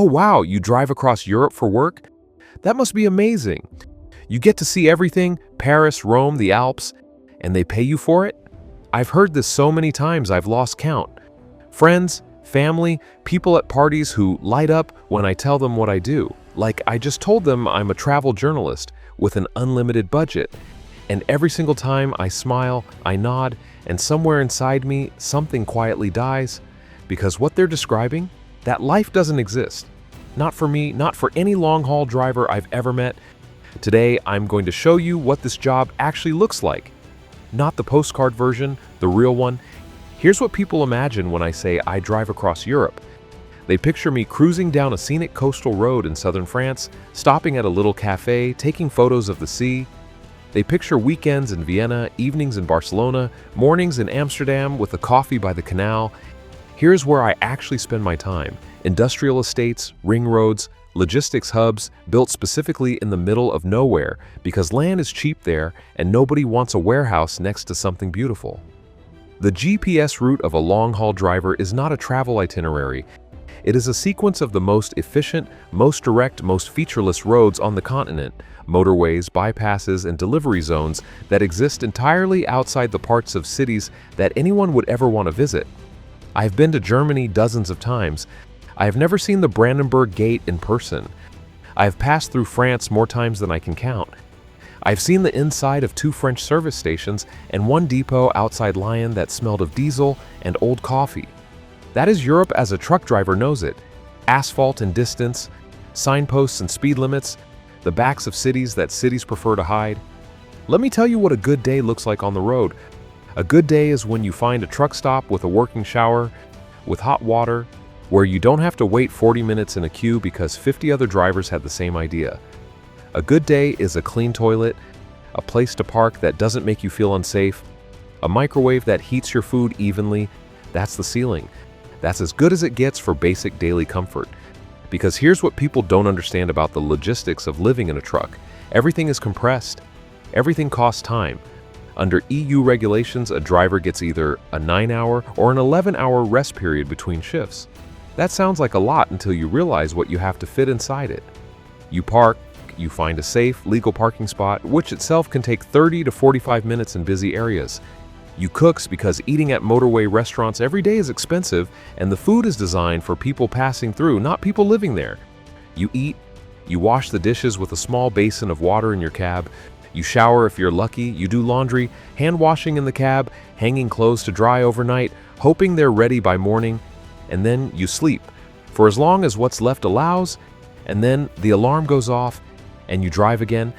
Oh wow, you drive across Europe for work? That must be amazing. You get to see everything, Paris, Rome, the Alps, and they pay you for it? I've heard this so many times I've lost count. Friends, family, people at parties who light up when I tell them what I do. Like I just told them I'm a travel journalist with an unlimited budget. And every single time I smile, I nod, and somewhere inside me, something quietly dies. Because what they're describing, that life doesn't exist. Not for me, not for any long-haul driver I've ever met. Today, I'm going to show you what this job actually looks like. Not the postcard version, the real one. Here's what people imagine when I say I drive across Europe. They picture me cruising down a scenic coastal road in southern France, stopping at a little cafe, taking photos of the sea. They picture weekends in Vienna, evenings in Barcelona, mornings in Amsterdam with a coffee by the canal. Here's where I actually spend my time. Industrial estates, ring roads, logistics hubs built specifically in the middle of nowhere because land is cheap there and nobody wants a warehouse next to something beautiful. The GPS route of a long-haul driver is not a travel itinerary. It is a sequence of the most efficient, most direct, most featureless roads on the continent, motorways, bypasses, and delivery zones that exist entirely outside the parts of cities that anyone would ever want to visit. I've been to Germany dozens of times. I have never seen the Brandenburg Gate in person. I have passed through France more times than I can count. I've seen the inside of 2 French service stations and 1 depot outside Lyon that smelled of diesel and old coffee. That is Europe as a truck driver knows it. Asphalt and distance, signposts and speed limits, the backs of cities that cities prefer to hide. Let me tell you what a good day looks like on the road. A good day is when you find a truck stop with a working shower, with hot water, where you don't have to wait 40 minutes in a queue because 50 other drivers had the same idea. A good day is a clean toilet, a place to park that doesn't make you feel unsafe, a microwave that heats your food evenly. That's the ceiling. That's as good as it gets for basic daily comfort. Because here's what people don't understand about the logistics of living in a truck. Everything is compressed. Everything costs time. Under EU regulations, a driver gets either a 9-hour or an 11-hour rest period between shifts. That sounds like a lot until you realize what you have to fit inside it. You park, you find a safe, legal parking spot, which itself can take 30 to 45 minutes in busy areas. You cook because eating at motorway restaurants every day is expensive and the food is designed for people passing through, not people living there. You eat, you wash the dishes with a small basin of water in your cab, you shower if you're lucky, you do laundry, hand washing in the cab, hanging clothes to dry overnight, hoping they're ready by morning, and then you sleep for as long as what's left allows, and then the alarm goes off and you drive again.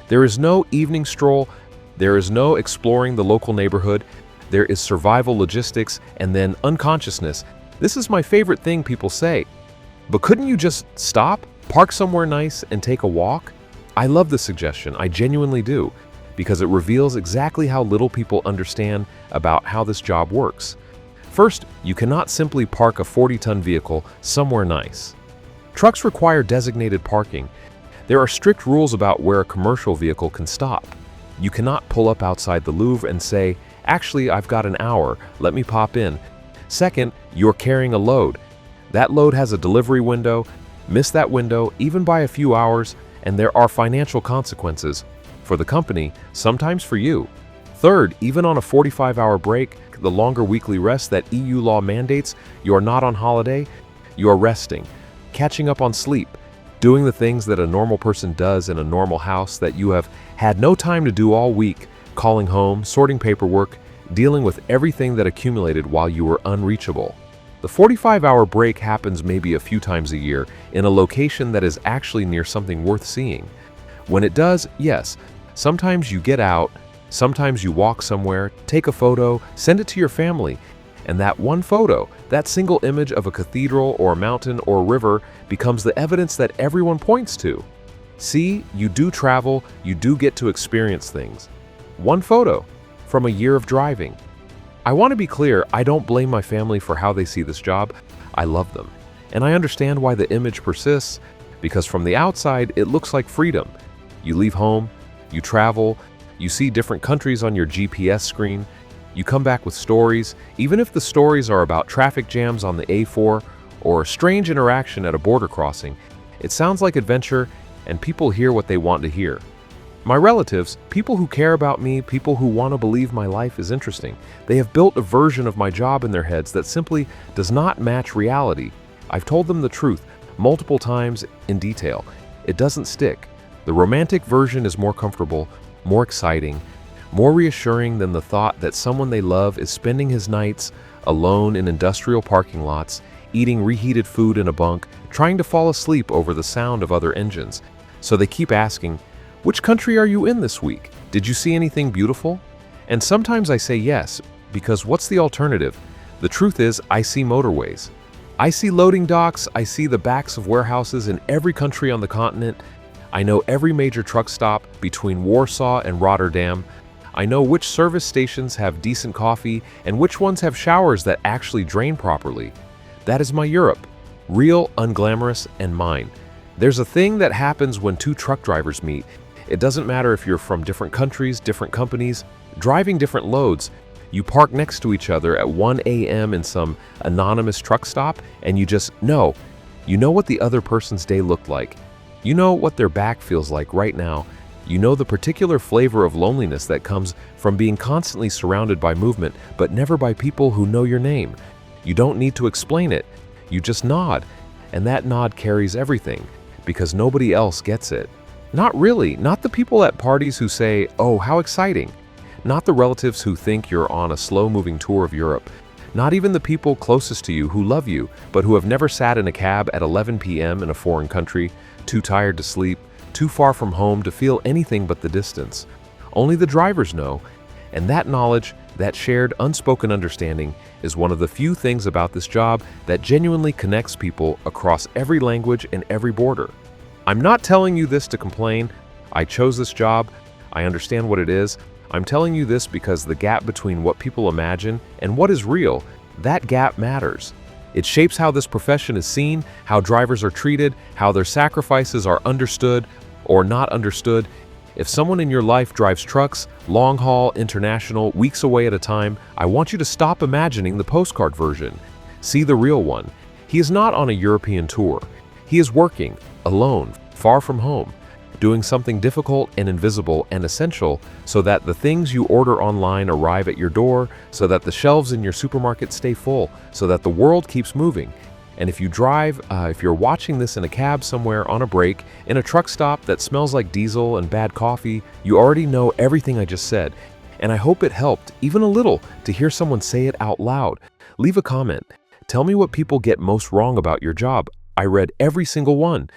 There is no evening stroll. There is no exploring the local neighborhood. There is survival logistics and then unconsciousness. This is my favorite thing people say. But couldn't you just stop, park somewhere nice, and take a walk? I love this suggestion, I genuinely do, because it reveals exactly how little people understand about how this job works. First, you cannot simply park a 40-ton vehicle somewhere nice. Trucks require designated parking. There are strict rules about where a commercial vehicle can stop. You cannot pull up outside the Louvre and say, actually, I've got an hour, let me pop in. Second, you're carrying a load. That load has a delivery window. Miss that window, even by a few hours, and there are financial consequences for the company, sometimes for you. Third, even on a 45-hour break, the longer weekly rest that EU law mandates, you are not on holiday, you are resting, catching up on sleep, doing the things that a normal person does in a normal house that you have had no time to do all week, calling home, sorting paperwork, dealing with everything that accumulated while you were unreachable. The 45-hour break happens maybe a few times a year in a location that is actually near something worth seeing. When it does, yes, sometimes you get out, sometimes you walk somewhere, take a photo, send it to your family, and that one photo, that single image of a cathedral or a mountain or a river becomes the evidence that everyone points to. See, you do travel, you do get to experience things. One photo from a year of driving. I want to be clear, I don't blame my family for how they see this job. I love them. And I understand why the image persists, because from the outside, it looks like freedom. You leave home, you travel, you see different countries on your GPS screen, you come back with stories, even if the stories are about traffic jams on the A4 or a strange interaction at a border crossing. It sounds like adventure, and people hear what they want to hear. My relatives, people who care about me, people who want to believe my life is interesting, they have built a version of my job in their heads that simply does not match reality. I've told them the truth multiple times in detail. It doesn't stick. The romantic version is more comfortable, more exciting, more reassuring than the thought that someone they love is spending his nights alone in industrial parking lots, eating reheated food in a bunk, trying to fall asleep over the sound of other engines. So they keep asking, "Which country are you in this week? Did you see anything beautiful?" And sometimes I say yes, because what's the alternative? The truth is, I see motorways. I see loading docks, I see the backs of warehouses in every country on the continent. I know every major truck stop between Warsaw and Rotterdam. I know which service stations have decent coffee and which ones have showers that actually drain properly. That is my Europe, real, unglamorous, and mine. There's a thing that happens when two truck drivers meet. It doesn't matter if you're from different countries, different companies, driving different loads. You park next to each other at 1 a.m. in some anonymous truck stop, and you just know. You know what the other person's day looked like. You know what their back feels like right now. You know the particular flavor of loneliness that comes from being constantly surrounded by movement, but never by people who know your name. You don't need to explain it. You just nod, and that nod carries everything, because nobody else gets it. Not really, not the people at parties who say, "Oh, how exciting." Not the relatives who think you're on a slow-moving tour of Europe. Not even the people closest to you who love you, but who have never sat in a cab at 11 p.m. in a foreign country, too tired to sleep, too far from home to feel anything but the distance. Only the drivers know, and that knowledge, that shared unspoken understanding, is one of the few things about this job that genuinely connects people across every language and every border. I'm not telling you this to complain. I chose this job. I understand what it is. I'm telling you this because the gap between what people imagine and what is real, that gap matters. It shapes how this profession is seen, how drivers are treated, how their sacrifices are understood or not understood. If someone in your life drives trucks, long haul, international, weeks away at a time, I want you to stop imagining the postcard version. See the real one. He is not on a European tour. He is working, alone, far from home, doing something difficult and invisible and essential so that the things you order online arrive at your door, so that the shelves in your supermarket stay full, so that the world keeps moving. And if you drive, if you're watching this in a cab somewhere on a break, in a truck stop that smells like diesel and bad coffee, you already know everything I just said. And I hope it helped, even a little, to hear someone say it out loud. Leave a comment. Tell me what people get most wrong about your job. I read every single one.